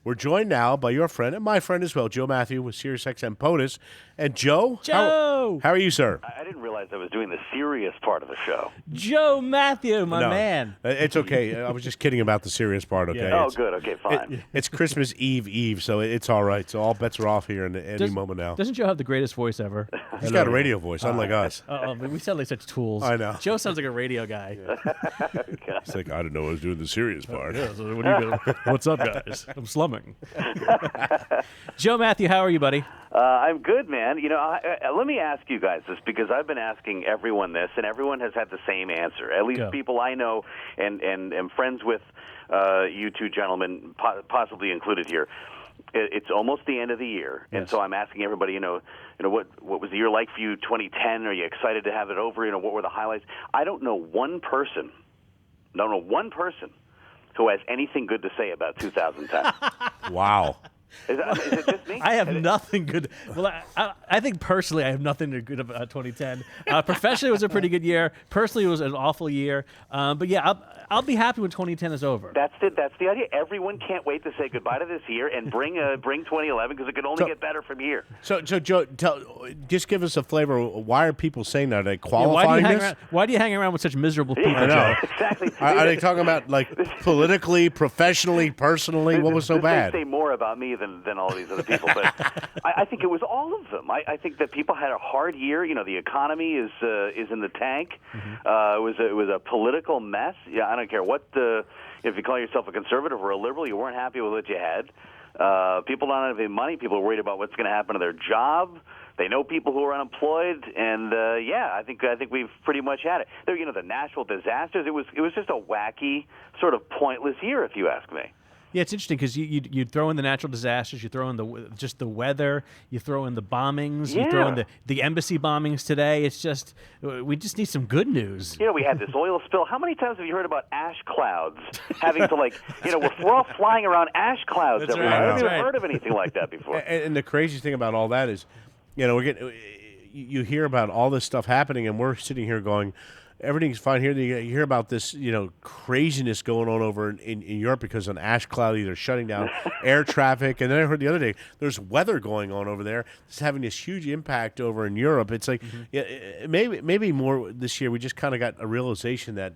We're joined now by your friend and my friend as well, Joe Mathieu with SiriusXM POTUS. And Joe, Joe! How are you, sir? I didn't realize I was doing the serious part of the show. Joe Mathieu, my man. It's okay. I was just kidding about the serious part, okay? Yeah. Oh, good. Okay, fine. It's Christmas Eve, so it's all right. So all bets are off here in any moment now. Doesn't Joe have the greatest voice ever? He's got a radio voice, unlike us. We sound like such tools. I know. Joe sounds like a radio guy. It's like, I didn't know I was doing the serious part. So what's up, guys? I'm slumming. Joe Mathieu, how are you, buddy? I'm good, man. You know, let me ask you guys this, because I've been asking everyone this, and everyone has had the same answer. At least people I know and am friends with, you two gentlemen, possibly included here. It's almost the end of the year, and so I'm asking everybody, what was the year like for you, 2010? Are you excited to have it over? What were the highlights? I don't know one person who has anything good to say about 2010. Wow. Is it just me? I have nothing good. Well, I think personally I have nothing good about 2010. Professionally, it was a pretty good year. Personally, it was an awful year. But yeah, I'll be happy when 2010 is over. That's the idea. Everyone can't wait to say goodbye to this year and bring 2011, because it could only get better from here. So Joe, just give us a flavor. Why are people saying that? Are they qualifying this? Why do you hang around with such miserable people, I know. Joe? Exactly. Are they talking about like politically, professionally, personally? What was so bad? They say more about me than all these other people, but I think it was all of them. I think that people had a hard year. The economy is in the tank. Mm-hmm. It was a political mess. Yeah, I don't care what if you call yourself a conservative or a liberal, you weren't happy with what you had. People don't have any money. People are worried about what's going to happen to their job. They know people who are unemployed, and I think we've pretty much had it. There, the natural disasters. It was just a wacky, sort of pointless year, if you ask me. Yeah, it's interesting because you throw in the natural disasters, you throw in just the weather, you throw in the bombings, you throw in the embassy bombings today. It's just we just need some good news. We had this oil spill. How many times have you heard about ash clouds having to we're all flying around ash clouds everywhere. Right. I've never heard of anything like that before. And the crazy thing about all that is, you hear about all this stuff happening, and we're sitting here going, everything's fine here. You hear about this, craziness going on over in Europe because of an ash cloud either shutting down air traffic. And then I heard the other day there's weather going on over there. It's having this huge impact over in Europe. It's like maybe more this year. We just kind of got a realization that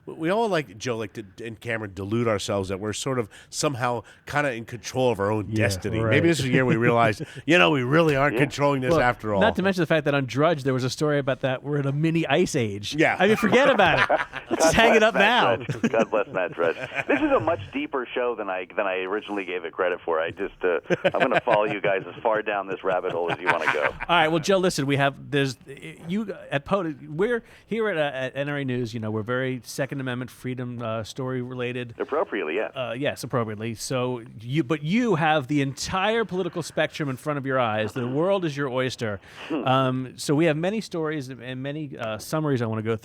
we all Joe and Cameron delude ourselves that we're sort of somehow kind of in control of our own destiny. Right. Maybe this is the year we realized we really aren't controlling this after all. Not to mention the fact that on Drudge there was a story about that we're in a mini ice age. Yeah. I mean, forget about it. Let's hang it up now. God bless Matt Drudge. This is a much deeper show than I originally gave it credit for. I'm going to follow you guys as far down this rabbit hole as you want to go. All right. Well, Joe, listen. You at POTUS. We're here at NRA News. We're very Second Amendment freedom story related. Appropriately, yes. Yes, appropriately. So you have the entire political spectrum in front of your eyes. The world is your oyster. So we have many stories and many summaries I want to go through.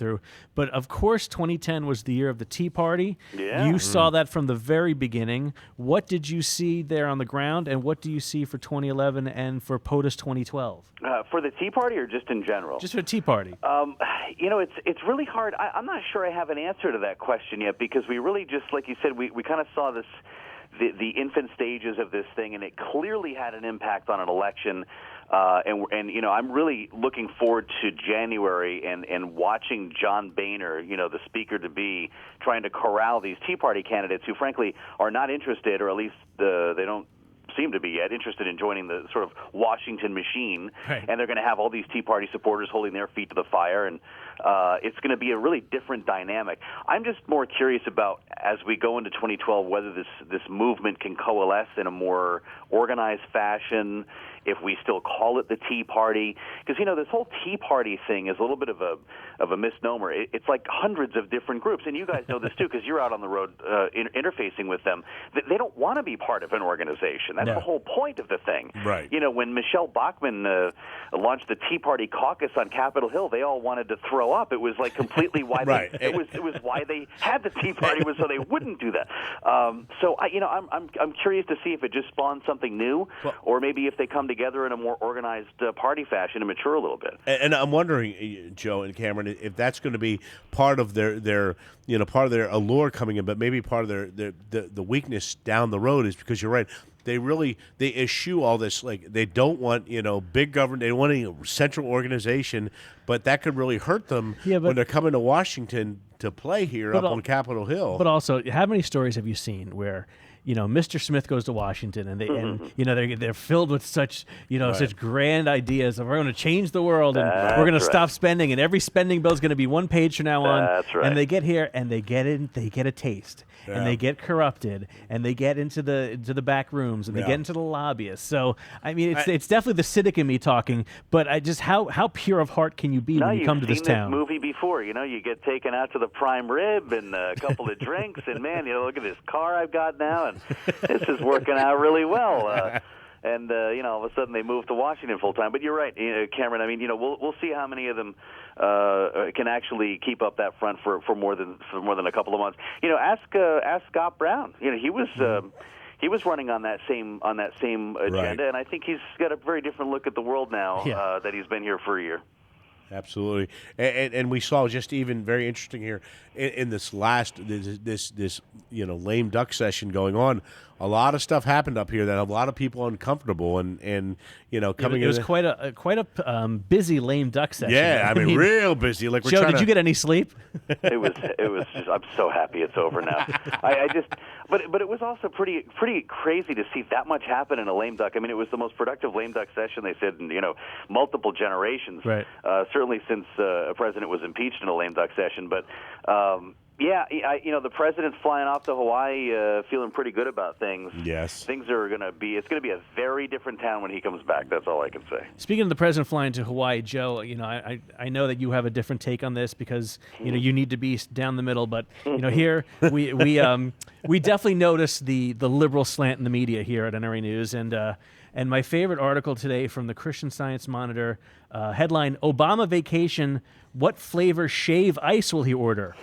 But of course, 2010 was the year of the Tea Party. Yeah. You saw that from the very beginning. What did you see there on the ground, and what do you see for 2011 and for POTUS 2012? For the Tea Party, or just in general? Just for the Tea Party. It's really hard. I'm not sure I have an answer to that question yet, because we really just, like you said, we kind of saw this, the infant stages of this thing, and it clearly had an impact on an election. And I'm really looking forward to January and watching John Boehner, the speaker-to-be, trying to corral these Tea Party candidates who, frankly, are not interested, or at least they don't seem to be yet interested in joining the sort of Washington machine. Right. And they're going to have all these Tea Party supporters holding their feet to the fire, and it's going to be a really different dynamic. I'm just more curious about, as we go into 2012, whether this movement can coalesce in a more organized fashion, if we still call it the Tea Party. Because, this whole Tea Party thing is a little bit of a misnomer. It's like hundreds of different groups, and you guys know this too because you're out on the road interfacing with them. They don't want to be part of an organization. That's the whole point of the thing. Right. When Michelle Bachmann launched the Tea Party caucus on Capitol Hill, they all wanted to throw show up. It was like completely why Right. it was why they had the Tea Party was so they wouldn't do that. So I'm curious to see if it just spawns something new, or maybe if they come together in a more organized party fashion and mature a little bit. And I'm wondering, Joe and Cameron, if that's going to be part of their part of their allure coming in, but maybe part of the weakness down the road is because you're right. They eschew all this, like they don't want big government. They don't want any central organization, but that could really hurt them when they're coming to Washington to play here up on Capitol Hill. But also, how many stories have you seen where Mr. Smith goes to Washington and they're filled with such such grand ideas of we're going to change the world and we're going to stop spending and every spending bill is going to be one page from now on. That's right. And they get here and they get a taste and they get corrupted and they get into the back rooms and they get into the lobbyists. So I mean, it's definitely the cynic in me talking. But I just how pure of heart can you be when you come to this town? You've seen this movie before. You get taken out to the prime rib and a couple of drinks and man, look at this car I've got now. And this is working out really well. And all of a sudden they move to Washington full time. But you're right, Cameron. I mean, we'll see how many of them can actually keep up that front for more than a couple of months. Ask Scott Brown. He was running on that same agenda, Right. and I think he's got a very different look at the world now that he's been here for a year. Absolutely, and we saw just even very interesting here in this last this lame duck session going on. A lot of stuff happened up here that a lot of people are uncomfortable and coming. It was quite a busy lame duck session. Yeah, I mean real busy. Like Joe, did you get any sleep? It was just, I'm so happy it's over now. But it was also pretty crazy to see that much happen in a lame duck. I mean, it was the most productive lame duck session they said in multiple generations. Right. Certainly since a president was impeached in a lame duck session. But the president's flying off to Hawaii, feeling pretty good about things. Yes. Things are it's going to be a very different town when he comes back. That's all I can say. Speaking of the president flying to Hawaii, Joe, I know that you have a different take on this because you need to be down the middle, but here we definitely notice the liberal slant in the media here at NRA News, and my favorite article today from the Christian Science Monitor, headline: Obama vacation. What flavor shave ice will he order?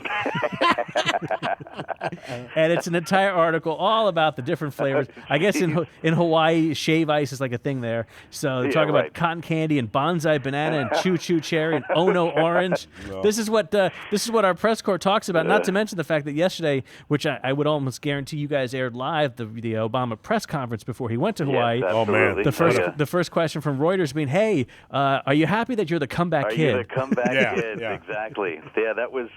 And it's an entire article all about the different flavors. I guess in Hawaii, shave ice is like a thing there. So they talk about cotton candy and bonsai banana and choo choo cherry and Ono orange. No. This is what our press corps talks about. Not to mention the fact that yesterday, which I would almost guarantee you guys aired live, the Obama press conference before he went to Hawaii. Yes, oh man! The first question from Reuters being, "Hey, are you happy that you're the comeback kid?" Are you the comeback kid? Yeah. Exactly. Yeah, that was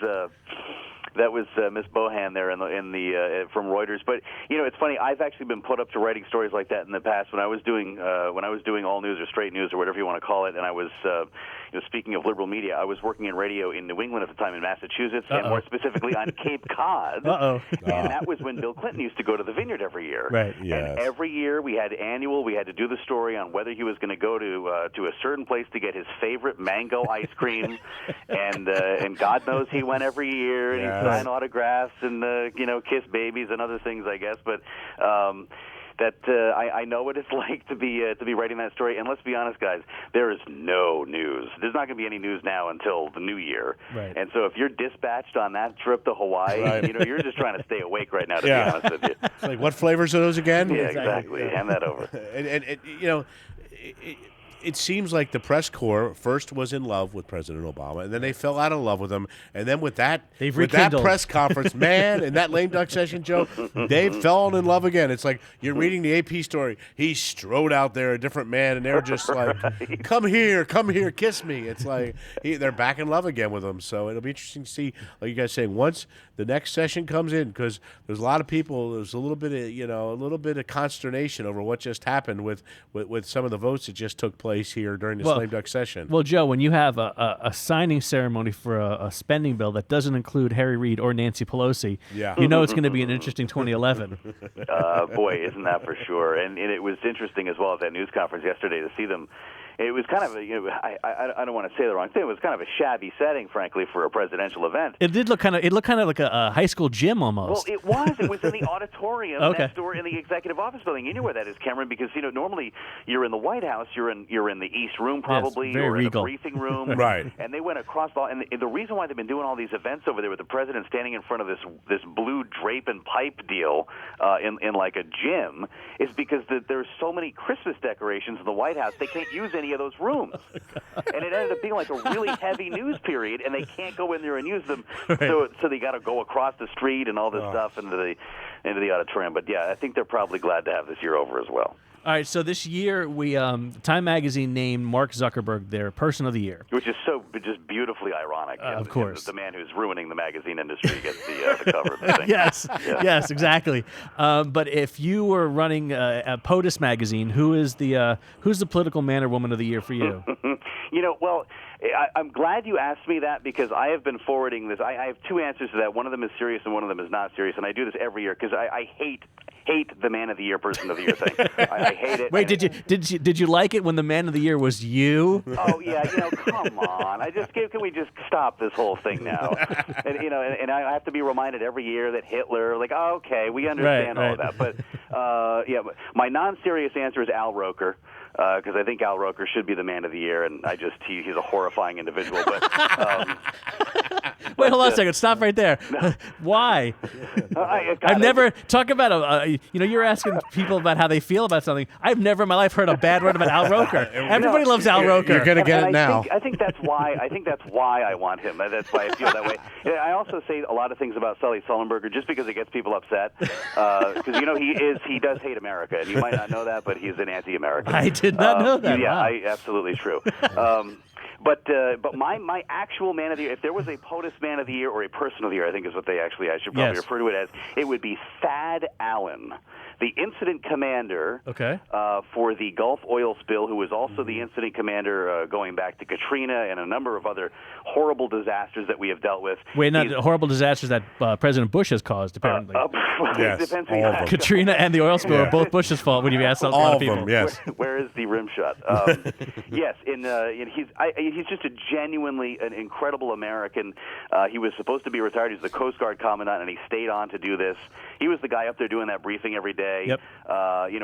Miss Bohan there from Reuters. But it's funny. I've actually been put up to writing stories like that in the past when I was doing all news or straight news or whatever you want to call it. And I was speaking of liberal media, I was working in radio in New England at the time in Massachusetts, and more specifically on Cape Cod. And that was when Bill Clinton used to go to the Vineyard every year. Right. Yes. And every year we had to do the story on whether he was going to go to a certain place to get his favorite mango ice cream, and God knows he went every year and he signed autographs and kiss babies and other things, I guess. But I know what it's like to be writing that story. And let's be honest, guys, there is no news. There's not going to be any news now until the new year. Right. And so if you're dispatched on that trip to Hawaii, you're just trying to stay awake right now, to be honest with you. It's like, what flavors are those again? Yeah, exactly. Hand that over. It seems like the press corps first was in love with President Obama, and then they fell out of love with him. And then with that press conference, man, and that lame duck session, Joe, they've fallen in love again. It's like you're reading the AP story. He strode out there, a different man, and they're just like, come here, kiss me. It's like they're back in love again with him. So it'll be interesting to see, like you guys saying, once the next session comes in, because there's a lot of people. There's a little bit of consternation over what just happened with some of the votes that just took place here during this lame duck session. Well, Joe, when you have a signing ceremony for a spending bill that doesn't include Harry Reid or Nancy Pelosi, you know it's going to be an interesting 2011. Boy, isn't that for sure? And it was interesting as well at that news conference yesterday to see them. it was kind of I don't want to say the wrong thing. It was kind of a shabby setting, frankly, for a presidential event. It did look kind of like a high school gym almost. Well, it was. It was in the auditorium Okay. next door in the executive office building. You know where that is, Cameron, because normally you're in the White House, you're in the East Room probably, very or in regal. the briefing room, Right. And they went across and the reason why they've been doing all these events over there with the president standing in front of this blue drape and pipe deal in like a gym is because there's so many Christmas decorations in the White House they can't use any of those rooms, and it ended up being like a really heavy news period, and they can't go in there and use them, so they got to go across the street and all this stuff into the auditorium. But yeah, I think they're probably glad to have this year over as well. All right, so this year we Time Magazine named Mark Zuckerberg their Person of the Year. Which is so just beautifully ironic. Of course. The man who's ruining the magazine industry gets the cover of the thing. Yes, exactly. But if you were running a POTUS magazine, who's the political man or woman of the year for you? Well, I'm glad you asked me that because I have been forwarding this. I have two answers to that. One of them is serious and one of them is not serious, and I do this every year because I hate the man of the year, person of the year thing. I hate it. Wait, did you like it when the man of the year was you? Oh yeah, come on. Can we just stop this whole thing now? And I have to be reminded every year that Hitler, okay, we understand all of that. But but my non-serious answer is Al Roker. Because I think Al Roker should be the man of the year, and he's a horrifying individual. But wait, hold on a second. Stop right there. Why? I've never talk about you're asking people about how they feel about something. I've never in my life heard a bad word about Al Roker. Everybody loves Al Roker. You're gonna get it now. I think that's why. I think that's why I want him. That's why I feel that way. I also say a lot of things about Sully Sullenberger just because it gets people upset. Because he does hate America, and you might not know that, but he's an anti-American. I did not know that. Yeah, Wow. absolutely true. But my actual man of the year, if there was a POTUS man of the year or a person of the year, I think is what I should probably refer to it as, it would be Thad Allen, the incident commander for the Gulf oil spill, who was also the incident commander going back to Katrina and a number of other horrible disasters that we have dealt with. Wait, not horrible disasters that President Bush has caused, apparently. Yes, all of them. Katrina and the oil spill are both Bush's fault when you ask a lot of people. Them, yes. Where is the rim shot? Yes, he's just a genuinely an incredible American. He was supposed to be retired. He's the Coast Guard commandant, and he stayed on to do this. He was the guy up there doing that briefing every day. Yep.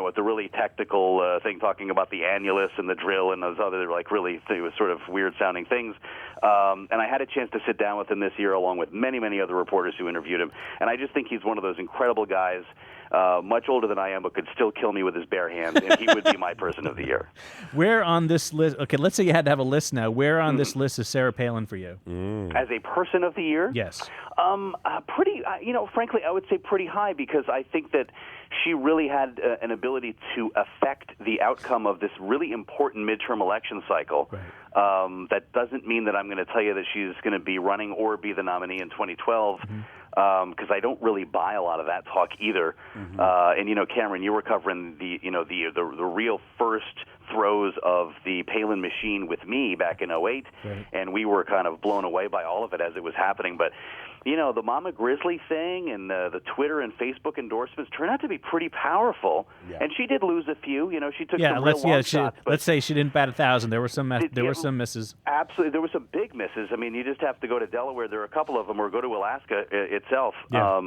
With the really technical thing, talking about the annulus and the drill and those other really sort of weird sounding things. And I had a chance to sit down with him this year, along with many, many other reporters who interviewed him. And I just think he's one of those incredible guys. Much older than I am, but could still kill me with his bare hands, and he would be my person of the year. Where on this list? Okay, let's say you had to have a list now. Where on this list is Sarah Palin for you? As a person of the year? Yes. Pretty. Frankly, I would say pretty high because I think that she really had an ability to affect the outcome of this really important midterm election cycle. Right. That doesn't mean that I'm going to tell you that she's going to be running or be the nominee in 2012. Because I don't really buy a lot of that talk either. And Cameron, you were covering the real first throes of the Palin machine with me back in 2008, and we were kind of blown away by all of it as it was happening. But the Mama Grizzly thing and the Twitter and Facebook endorsements turned out to be pretty powerful. Yeah. And she did lose a few. She took some real long shots. Let's say she didn't bat 1,000. There were some some misses. Absolutely, there were some big misses. I mean, you just have to go to Delaware. There are a couple of them, or go to Alaska itself. Yeah.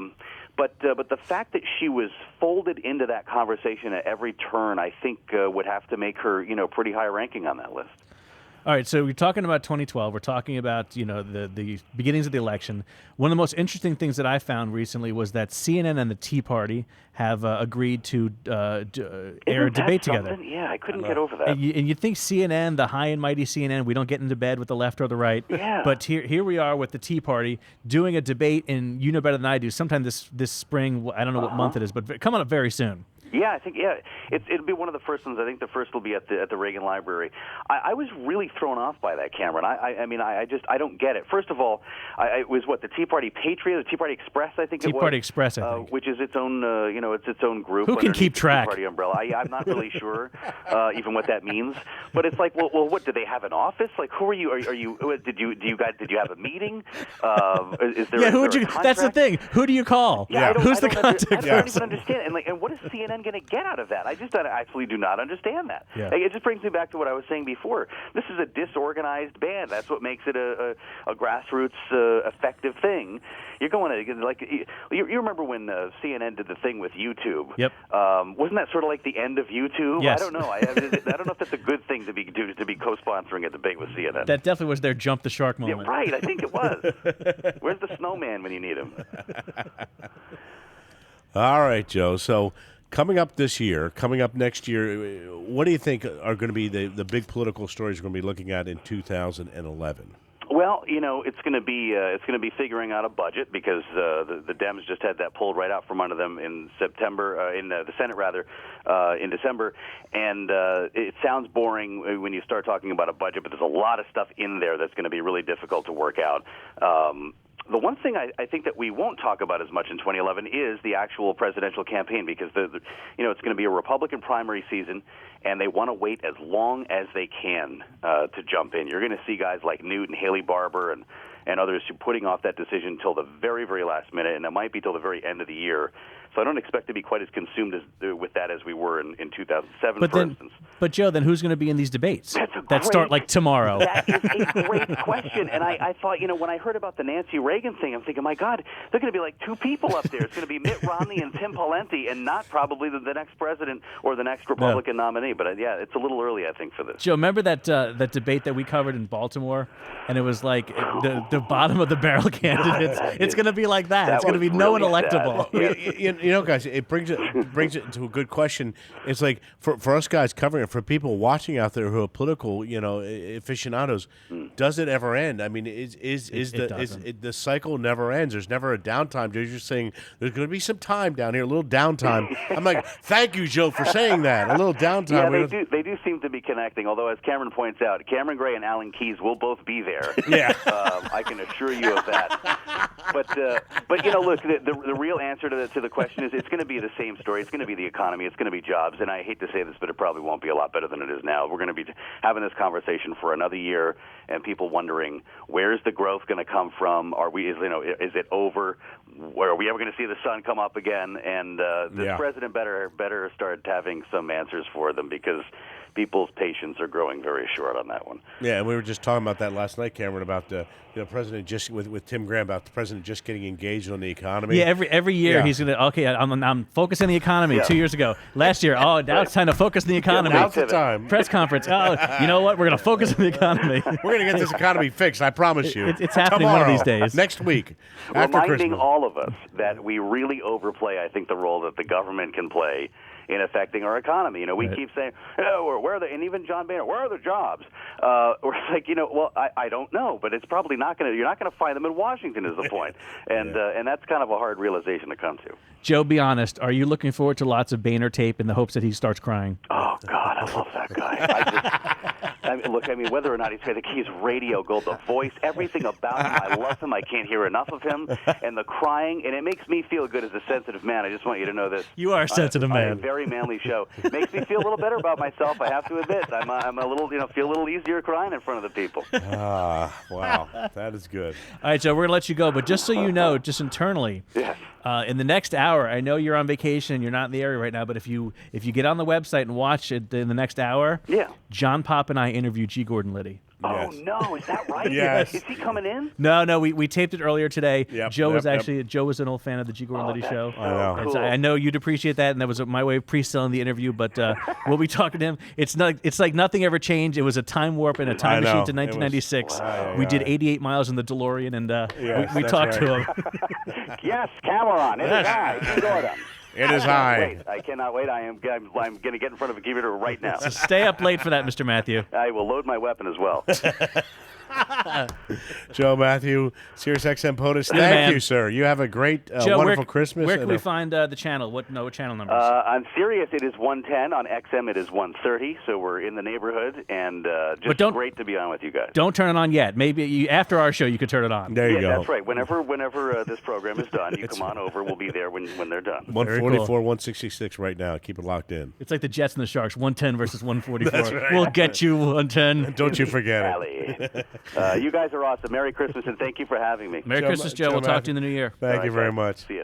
But the fact that she was folded into that conversation at every turn, I think, would have to make her, pretty high ranking on that list. All right, so we're talking about 2012. We're talking about the beginnings of the election. One of the most interesting things that I found recently was that CNN and the Tea Party have agreed to air a debate together. Yeah, I couldn't get over that. And you'd think CNN, the high and mighty CNN, we don't get into bed with the left or the right. Yeah. But here we are with the Tea Party doing a debate, and you know better than I do. Sometime this spring, I don't know what month it is, but coming up very soon. Yeah, I think it'll be one of the first ones. I think the first will be at the Reagan Library. I was really thrown off by that, Cameron. I don't get it. First of all, it was the Tea Party Patriot, the Tea Party Express, I think it was. Tea Party Express, I think. Which is its own, it's its own group. Who can keep track? The Tea Party umbrella. I'm not really sure even what that means. But it's like, well, what do they have an office? Like, who are you? Are you? Did you have a meeting? Is there? Yeah, is there a contract? That's the thing. Who do you call? Yeah, Who's the contact? I don't even understand. And what is CNN going to get out of that? I I actually do not understand that. Yeah. It just brings me back to what I was saying before. This is a disorganized band. That's what makes it a grassroots effective thing. You're going to like you remember when CNN did the thing with YouTube? Yep. Wasn't that sort of like the end of YouTube? Yes. I don't know. I don't know if that's a good thing to be co-sponsoring a debate with CNN. That definitely was their jump the shark moment. Yeah, right. I think it was. Where's the snowman when you need him? All right, Joe. So coming up next year, what do you think are going to be the big political stories we're going to be looking at in 2011? Well, it's going to be figuring out a budget because the Dems just had that pulled right out from under them in September, in the Senate rather, in December, and it sounds boring when you start talking about a budget, but there's a lot of stuff in there that's going to be really difficult to work out. The one thing I think that we won't talk about as much in 2011 is the actual presidential campaign because it's going to be a Republican primary season, and they want to wait as long as they can to jump in. You're going to see guys like Newt and Haley Barbour and others who putting off that decision until the very, very last minute, and it might be till the very end of the year. So I don't expect to be quite as consumed with that as we were in 2007, for instance. But Joe, then who's going to be in these debates that start like tomorrow? That is a great question. And I thought, when I heard about the Nancy Reagan thing, I'm thinking, my God, they're going to be like two people up there. It's going to be Mitt Romney and Tim Pawlenty, and not probably the next president or the next Republican nominee. But yeah, it's a little early, I think, for this. Joe, remember that debate that we covered in Baltimore, and it was like the bottom of the barrel candidates. It's going to be like that. It's going to be no one electable. Guys, it brings it into a good question. It's like for us guys covering it, for people watching out there who are political, aficionados, does it ever end? I mean, the cycle never ends? There's never a downtime. You're just saying there's going to be some time down here, a little downtime. I'm like, thank you, Joe, for saying that. A little downtime. Yeah, they do seem to be connecting. Although, as Cameron points out, Cameron Gray and Alan Keyes will both be there. Yeah, I can assure you of that. But look, the real answer to the question is it's going to be the same story. It's going to be the economy. It's going to be jobs. And I hate to say this, but it probably won't be a lot better than it is now. We're going to be having this conversation for another year, and people wondering, where's the growth going to come from? Is it over? Are we ever going to see the sun come up again? And this president better start having some answers for them, because people's patience are growing very short on that one. Yeah, and we were just talking about that last night, Cameron, about the president just with Tim Graham, about the president just getting engaged on the economy. Yeah, every year he's gonna I'm focusing on the economy. Yeah. 2 years ago, last year, now it's time to focus on the economy. Now's the time. Press conference. Oh, you know what? We're gonna focus on the economy. We're gonna get this economy fixed. I promise you. It's happening tomorrow, one of these days. Next week, after Reminding Christmas. all of us that we really overplay, I think, the role that the government can play in affecting our economy. We keep saying, where are the, and even John Boehner, where are the jobs? We're like, well, I don't know, but it's probably you're not going to find them in Washington is the point. And that's kind of a hard realization to come to. Joe, be honest. Are you looking forward to lots of Boehner tape in the hopes that he starts crying? Oh, God, I love that guy. Look, whether or not he's radio gold, the voice, everything about him, I love him. I can't hear enough of him. And the crying, and it makes me feel good as a sensitive man. I just want you to know this. You are a sensitive man. A very manly show. It makes me feel a little better about myself, I have to admit. I'm a little, feel a little easier crying in front of the people. Wow. That is good. All right, Joe, we're going to let you go. But just so you know, just internally, yes. In the next hour, I know you're on vacation and you're not in the area right now, but if you get on the website and watch it in the next hour, John Popp and I interviewed G. Gordon Liddy. Oh, no, is that right? Yes. Is he coming in? No, we taped it earlier today. Yep, Joe was an old fan of the G. Gordon Liddy show. I know. Cool. I know you'd appreciate that, and that was my way of pre-selling the interview, but we'll be talking to him. It's like nothing ever changed. It was a time warp and a time machine to 1996. We did 88 miles in the DeLorean, and we talked to him. Yes, Cameron, it is I, G. Gordon. It is I. I cannot wait. I'm going to get in front of a computer right now. So stay up late for that, Mr. Mathieu. I will load my weapon as well. Joe Mathieu, Sirius XM POTUS. Thank you, sir. You have a great, Joe, wonderful Christmas. Where can we find the channel? What channel numbers? On Sirius, it is 110. On XM, it is 130. So we're in the neighborhood, and just great to be on with you guys. Don't turn it on yet. Maybe after our show, you could turn it on. There you go. That's right. Whenever this program is done, you come on over. We'll be there when they're done. 144, cool. 166 right now. Keep it locked in. It's like the Jets and the Sharks. 110 versus 144. That's right. We'll get you 110. Don't you forget it. You guys are awesome. Merry Christmas, and thank you for having me. Merry Christmas, Joe. We'll talk to you in the new year. Thank you very much. See you.